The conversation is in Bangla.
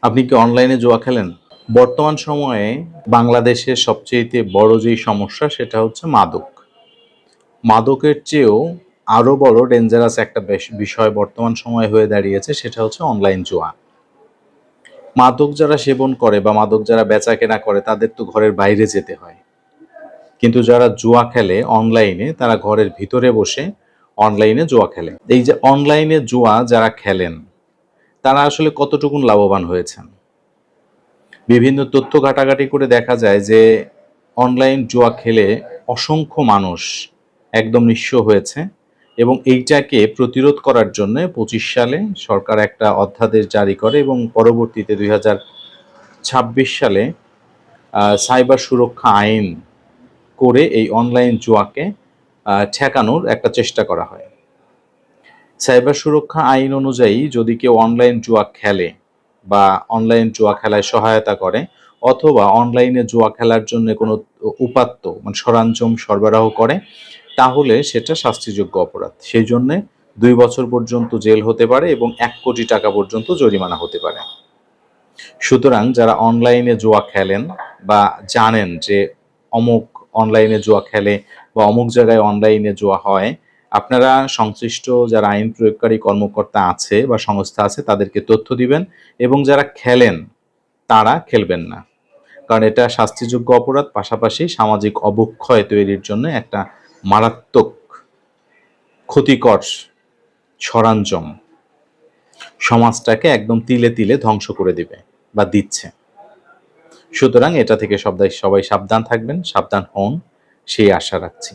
আপনি কি অনলাইনে জুয়া খেলেন? বর্তমান সময়ে বাংলাদেশের সবচাইতে বড় যেই সমস্যা সেটা হচ্ছে মাদক। মাদকের চেয়েও আরো বড় ডেঞ্জারাস একটা বিষয় বর্তমান সময়ে হয়ে দাঁড়িয়েছে সেটা হচ্ছে অনলাইন জুয়া। মাদক যারা সেবন করে বা মাদক যারা বেচাকেনা করে তাদের তো ঘরের বাইরে যেতে হয়। কিন্তু যারা জুয়া খেলে অনলাইনে তারা ঘরের ভিতরে বসে অনলাইনে জুয়া খেলে। এই যে অনলাইনে জুয়া যারা খেলেন তারা আসলে কতটুকুন লাভবান হয়েছেন? বিভিন্ন তথ্য ঘাটাঘাটি করে দেখা যায় যে অনলাইন জুয়া খেলে অসংখ্য মানুষ একদম নিঃস্ব হয়েছে এবং এইটাকে প্রতিরোধ করার জন্য ২৫ সালে সরকার একটা অধ্যাদেশ জারি করে এবং পরবর্তীতে ২০২৬ সালে সাইবার সুরক্ষা আইন করে এই অনলাইন জুয়াকে ঠেকানোর একটা চেষ্টা করা হয়। সাইবার সুরক্ষা আইন অনুযায়ী যদি কেউ অনলাইন জুয়া খেলে বা অনলাইন জুয়া খেলায় সহায়তা করে অথবা অনলাইনে জুয়া খেলার জন্য কোনো উপাত্ত মানে সরঞ্জাম সরবরাহ করে তাহলে সেটা শাস্তিযোগ্য অপরাধ। সেই জন্যে ২ বছর পর্যন্ত জেল হতে পারে এবং ১ কোটি টাকা পর্যন্ত জরিমানা হতে পারে। সুতরাং যারা অনলাইনে জুয়া খেলেন বা জানেন যে অমুক অনলাইনে জুয়া খেলে বা অমুক জায়গায় অনলাইনে জুয়া হয়, আপনারা সংশ্লিষ্ট যারা আইন প্রয়োগকারী কর্মকর্তা আছে বা সংস্থা আছে তাদেরকে তথ্য দিবেন এবং যারা খেলেন তারা খেলবেন না। কারণ এটা শাস্তিযোগ্য অপরাধ, পাশাপাশি সামাজিক অবক্ষয় তৈরির জন্য একটা মারাত্মক ক্ষতিকর সরঞ্জাম সমাজটাকে একদম তিলে তিলে ধ্বংস করে দিবে বা দিচ্ছে। সুতরাং এটা থেকে সবাই সাবধান থাকবেন, সাবধান হন সেই আশা রাখছি।